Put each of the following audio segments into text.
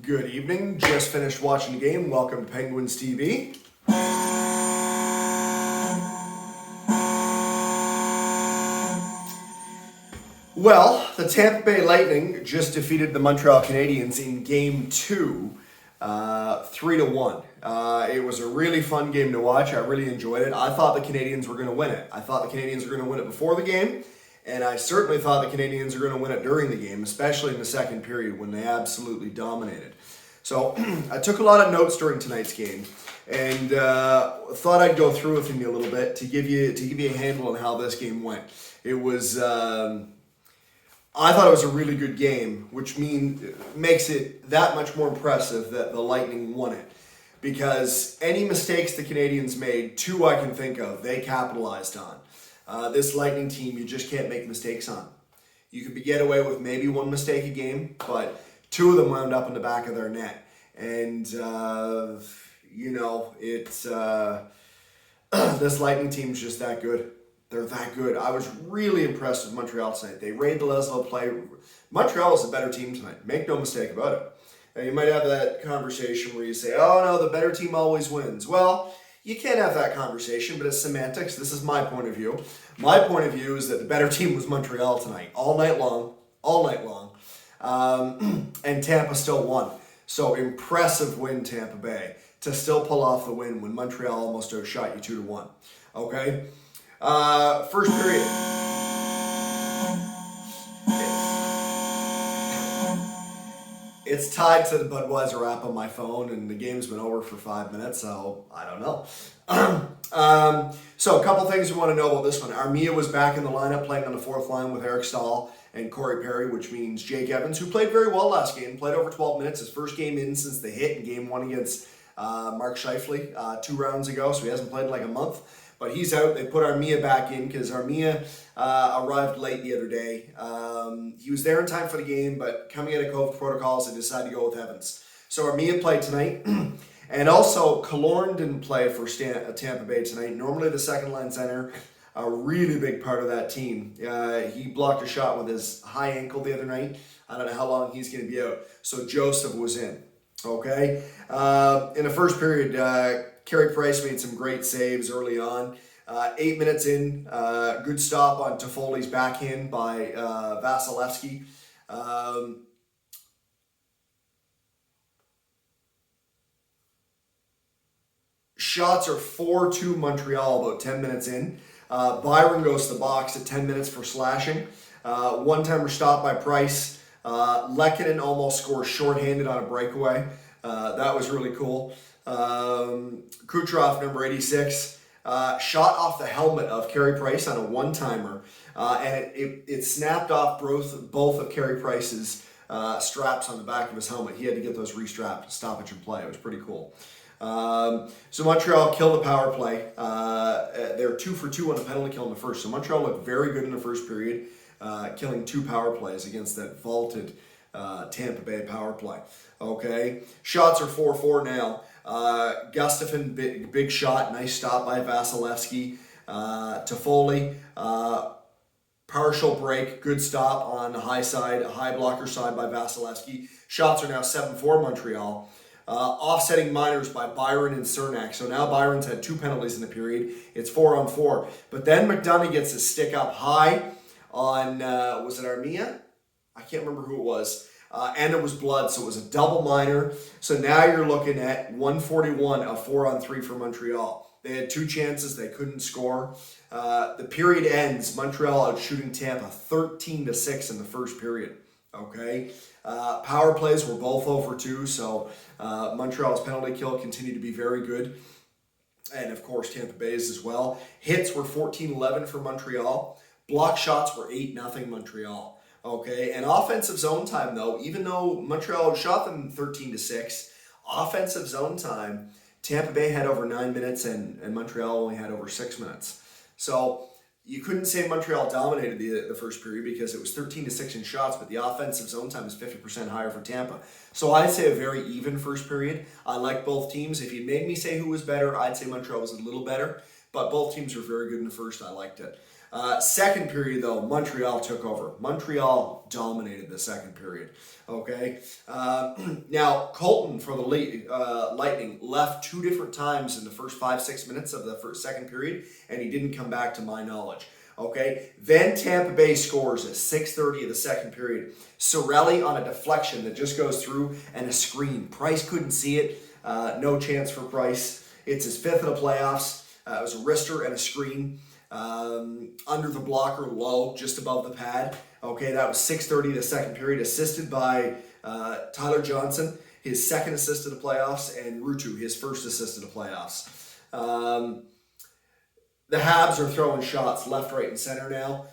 Good evening. Just finished watching the game. Welcome to Penguins TV. Well, the Tampa Bay Lightning just defeated the Montreal Canadiens in Game 2, 3-1. It was a really fun game to watch. I really enjoyed it. I thought the Canadiens were going to win it. I thought the Canadiens were going to win it before the game, and I certainly thought the Canadiens were going to win it during the game, especially in the second period when they absolutely dominated. So I took a lot of notes during tonight's game, and thought I'd go through with you a little bit to give you a handle on how this game went. It was. I thought it was a really good game, which makes it that much more impressive that the Lightning won it. Because any mistakes the Canadiens made, two I can think of, they capitalized on. This Lightning team, you just can't make mistakes on. You could get away with maybe one mistake a game, but two of them wound up in the back of their net. And, this Lightning team's just that good. They're that good. I was really impressed with Montreal tonight. They raid the level of play. Montreal is a better team tonight. Make no mistake about it. And you might have that conversation where you say, oh no, the better team always wins. Well, you can't have that conversation, but it's semantics. This is my point of view. My point of view is that the better team was Montreal tonight. All night long. And Tampa still won. So impressive win, Tampa Bay, to still pull off the win when Montreal almost outshot you 2-1. Okay? First period. It's tied to the Budweiser app on my phone, and the game's been over for 5 minutes, so I don't know. So a couple things we want to know about this one. Armia was back in the lineup playing on the fourth line with Eric Stahl and Corey Perry, which means Jake Evans, who played very well last game, played over 12 minutes, his first game in since the hit in game 1 against Mark Scheifele 2 rounds ago, so he hasn't played in like a month. But he's out. They put Armia back in because Armia arrived late the other day. He was there in time for the game, but coming out of COVID protocols, they decided to go with Evans. So Armia played tonight. And also, Killorn didn't play for Tampa Bay tonight. Normally the second line center, a really big part of that team. He blocked a shot with his high ankle the other night. I don't know how long he's going to be out. So Joseph was in. Okay? In the first period, Carey Price made some great saves early on. 8 minutes in, good stop on Toffoli's backhand by Vasilevsky. Shots are 4-2 Montreal about 10 minutes in. Byron goes to the box at 10 minutes for slashing. One-timer stop by Price. Lehkonen almost scores shorthanded on a breakaway. That was really cool. Kucherov, number 86, shot off the helmet of Carey Price on a one-timer, and it snapped off both of Carey Price's straps on the back of his helmet. He had to get those restrapped, stoppage and play. It was pretty cool. So Montreal killed the power play. They're 2 for 2 on the penalty kill in the first. So Montreal looked very good in the first period, killing 2 power plays against that vaulted Tampa Bay power play. Okay, shots are 4-4 now. Gustafsson, big shot, nice stop by Vasilevsky. Toffoli, partial break, good stop on the high side, high blocker side by Vasilevsky. Shots are now 7-4 Montreal. Offsetting minors by Byron and Cernak. So now Byron's had 2 penalties in the period. It's 4-on-4. But then McDonough gets his stick up high on, was it Armia? I can't remember who it was. And it was blood, so it was a double minor. So now you're looking at 141, a 4-on-3 for Montreal. They had 2 chances, they couldn't score. The period ends, Montreal out shooting Tampa 13-6 in the first period. Okay, power plays were both 0 for 2, so Montreal's penalty kill continued to be very good. And of course, Tampa Bay's as well. Hits were 14-11 for Montreal. Block shots were 8-0 Montreal. Okay, and offensive zone time, though, even though Montreal shot them 13-6, offensive zone time, Tampa Bay had over 9 minutes and Montreal only had over 6 minutes. So you couldn't say Montreal dominated the first period because it was 13-6 in shots, but the offensive zone time is 50% higher for Tampa. So I'd say a very even first period. I like both teams. If you made me say who was better, I'd say Montreal was a little better, but both teams were very good in the first. I liked it. Second period, though, Montreal took over. Montreal dominated the second period. Okay. Now, Colton for the Lightning left 2 different times in the first 5-6 minutes of the second period, and he didn't come back to my knowledge. Okay. Then Tampa Bay scores at 6:30 of the second period. Cirelli on a deflection that just goes through and a screen. Price couldn't see it. No chance for Price. It's his 5th of the playoffs. It was a wrister and a screen. Under the blocker, low, just above the pad. Okay, that was 6:30 the second period, assisted by Tyler Johnson, his 2nd assist of the playoffs, and Ruutu, his 1st assist of the playoffs. The Habs are throwing shots left, right, and center now.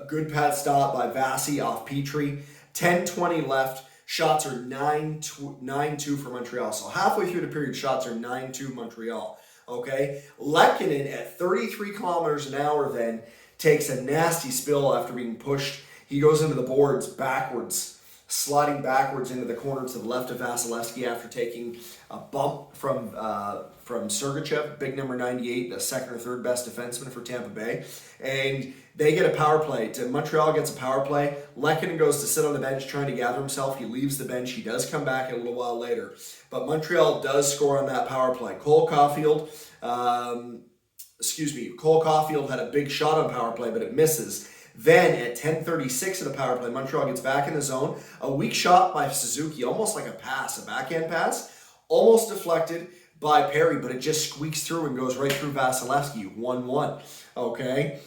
Good pad stop by Vasi off Petrie. 10:20 left. Shots are 9-2 for Montreal. So halfway through the period, shots are 9-2 Montreal. Okay, Lehkonen at 33 kilometers an hour then takes a nasty spill after being pushed. He goes into the boards backwards, sliding backwards into the corner to the left of Vasilevsky after taking a bump from Sergachev, big number 98, the 2nd or 3rd best defenseman for Tampa Bay. And they get a power play. Montreal gets a power play. Lehkonen goes to sit on the bench trying to gather himself. He leaves the bench. He does come back a little while later. But Montreal does score on that power play. Cole Caulfield had a big shot on power play, but it misses. Then at 10:36 of the power play, Montreal gets back in the zone. A weak shot by Suzuki, almost like a pass, a backhand pass, almost deflected by Perry, but it just squeaks through and goes right through Vasilevsky, 1-1. Okay.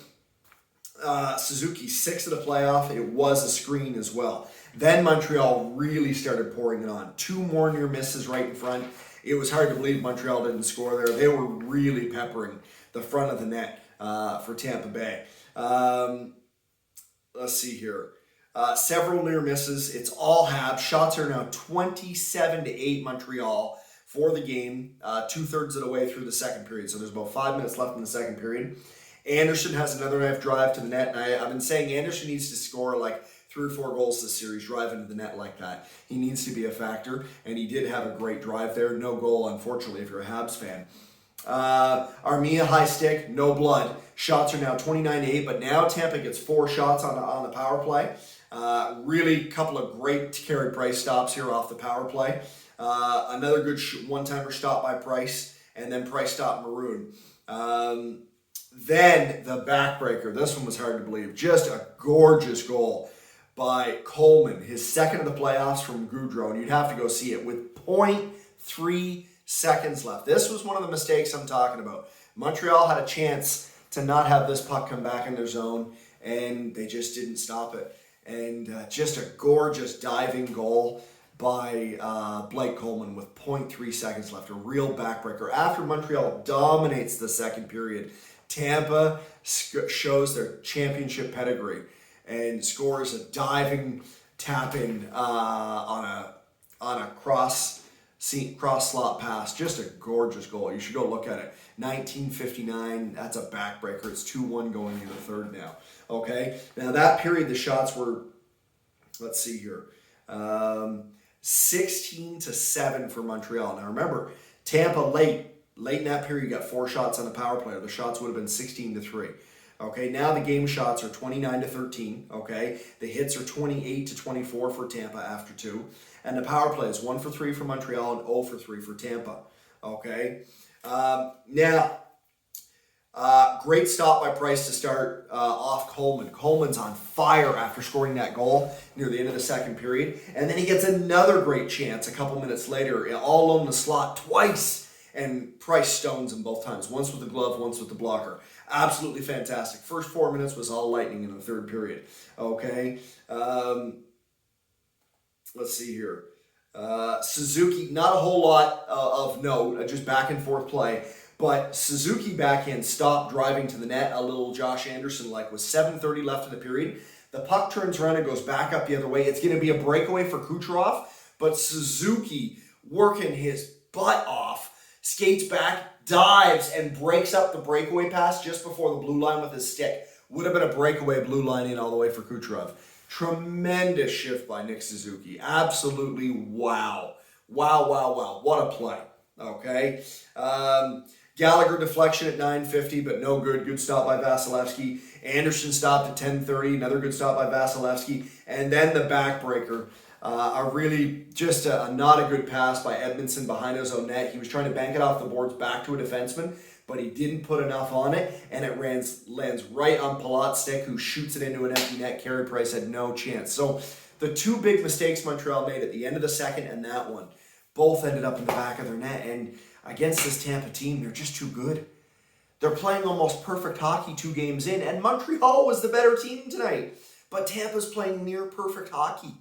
Suzuki, 6th of the playoff. It was a screen as well. Then Montreal really started pouring it on. 2 more near misses right in front. It was hard to believe Montreal didn't score there. They were really peppering the front of the net for Tampa Bay. Let's see here. Several near misses. It's all Habs. Shots are now 27-8 Montreal for the game, 2/3 of the way through the second period. So there's about 5 minutes left in the second period. Anderson has another knife drive to the net, and I've been saying Anderson needs to score like 3 or 4 goals this series, drive into the net like that. He needs to be a factor, and he did have a great drive there. No goal, unfortunately, if you're a Habs fan. Armia high stick, no blood. Shots are now 29-8, but now Tampa gets 4 shots on the power play. Really, couple of great Carey Price stops here off the power play. Another good one-timer stop by Price, and then Price stop Maroon. Then the backbreaker. This one was hard to believe. Just a gorgeous goal by Coleman, his 2nd of the playoffs from Gaudreau. And you'd have to go see it with 0.3 seconds left. This was one of the mistakes I'm talking about. Montreal had a chance to not have this puck come back in their zone, and they just didn't stop it. And just a gorgeous diving goal by Blake Coleman with 0.3 seconds left. A real backbreaker. After Montreal dominates the second period, Tampa shows their championship pedigree and scores a diving tap-in on a cross slot pass. Just a gorgeous goal. You should go look at it. 1959. That's a backbreaker. It's 2-1 going into the third now. Okay. Now that period, the shots were, let's see here, 16-7 for Montreal. Now remember, Tampa late in that period got 4 shots on the power play. The shots would have been 16-3. Okay, now the game shots are 29-13. Okay, the hits are 28-24 for Tampa after 2. And the power play is 1 for 3 for Montreal and 0 for 3 for Tampa. Okay, great stop by Price to start off Coleman. Coleman's on fire after scoring that goal near the end of the second period. And then he gets another great chance a couple minutes later, all alone in the slot twice. And Price stones him both times. Once with the glove, once with the blocker. Absolutely fantastic. First 4 minutes was all Lightning in the third period. Okay. Let's see here. Suzuki, not a whole lot of note, just back and forth play. But Suzuki backhand stopped driving to the net, a little Josh Anderson-like, with 7:30 left in the period. The puck turns around and goes back up the other way. It's going to be a breakaway for Kucherov, but Suzuki working his butt off, skates back, dives, and breaks up the breakaway pass just before the blue line with his stick. Would have been a breakaway blue line in all the way for Kucherov. Tremendous shift by Nick Suzuki. Absolutely wow. Wow. What a play. Okay. Gallagher deflection at 9:50, but no good. Good stop by Vasilevsky. Anderson stopped at 10:30. Another good stop by Vasilevsky. And then the backbreaker. A really just a not a good pass by Edmondson behind his own net. He was trying to bank it off the boards back to a defenseman, but he didn't put enough on it, and it lands right on Palat's stick, who shoots it into an empty net. Carey Price had no chance. So the two big mistakes Montreal made at the end of the second and that one, both ended up in the back of their net. And against this Tampa team, they're just too good. They're playing almost perfect hockey 2 games in, and Montreal was the better team tonight. But Tampa's playing near perfect hockey.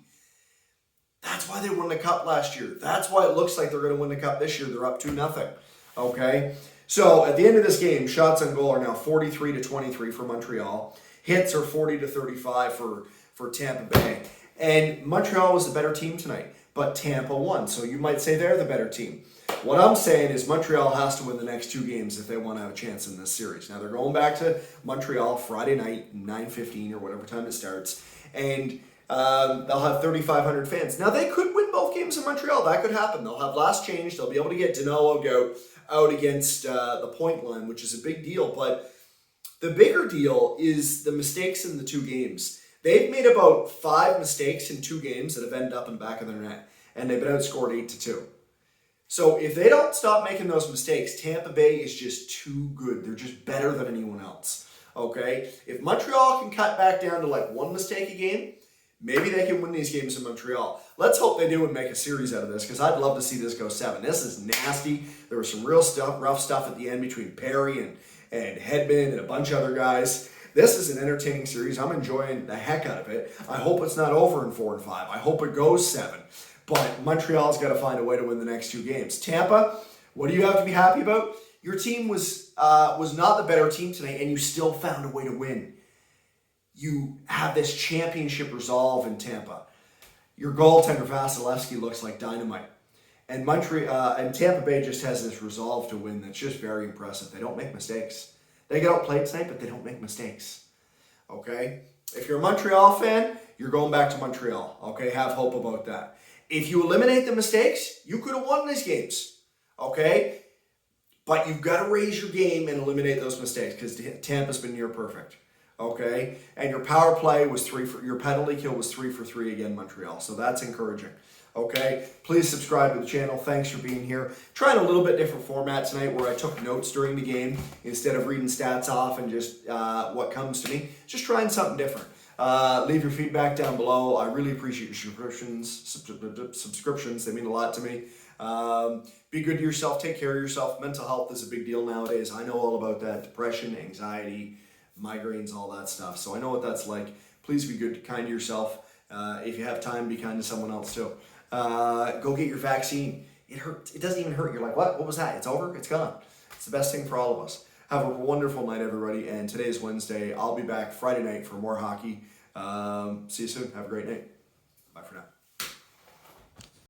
That's why they won the cup last year. That's why it looks like they're going to win the cup this year. They're up 2-0. Okay? So at the end of this game, shots on goal are now 43-23 for Montreal. Hits are 40-35 for Tampa Bay. And Montreal was the better team tonight, but Tampa won. So you might say they're the better team. What I'm saying is Montreal has to win the next 2 games if they want to have a chance in this series. Now they're going back to Montreal Friday night, 9:15 or whatever time it starts. And they'll have 3,500 fans. Now, they could win both games in Montreal. That could happen. They'll have last change. They'll be able to get Danault out against the point line, which is a big deal. But the bigger deal is the mistakes in the 2 games. They've made about 5 mistakes in 2 games that have ended up in the back of their net, and they've been outscored 8-2. So if they don't stop making those mistakes, Tampa Bay is just too good. They're just better than anyone else. Okay? If Montreal can cut back down to like 1 mistake a game, maybe they can win these games in Montreal. Let's hope they do and make a series out of this, because I'd love to see this go 7. This is nasty. There was some real rough stuff at the end between Perry and Hedman and a bunch of other guys. This is an entertaining series. I'm enjoying the heck out of it. I hope it's not over in 4 and 5. I hope it goes 7. But Montreal's got to find a way to win the next 2 games. Tampa, what do you have to be happy about? Your team was not the better team tonight, and you still found a way to win. You have this championship resolve in Tampa. Your goaltender Vasilevsky looks like dynamite. And Tampa Bay just has this resolve to win that's just very impressive. They don't make mistakes. They get outplayed tonight, but they don't make mistakes. Okay? If you're a Montreal fan, you're going back to Montreal. Okay? Have hope about that. If you eliminate the mistakes, you could have won these games. Okay? But you've got to raise your game and eliminate those mistakes, because Tampa's been near perfect. Okay, and your power play was your penalty kill was 3 for 3 again, Montreal. So that's encouraging. Okay, please subscribe to the channel. Thanks for being here. Trying a little bit different format tonight, where I took notes during the game instead of reading stats off and just what comes to me. Just trying something different. Leave your feedback down below. I really appreciate your subscriptions. They mean a lot to me. Be good to yourself. Take care of yourself. Mental health is a big deal nowadays. I know all about that. Depression, anxiety, migraines, all that stuff. So I know what that's like. Please be good, kind to yourself. If you have time, be kind to someone else too. Go get your vaccine. It hurts. It doesn't even hurt. You're like, what? What was that? It's over? It's gone. It's the best thing for all of us. Have a wonderful night, everybody. And today's Wednesday. I'll be back Friday night for more hockey. See you soon. Have a great night. Bye for now.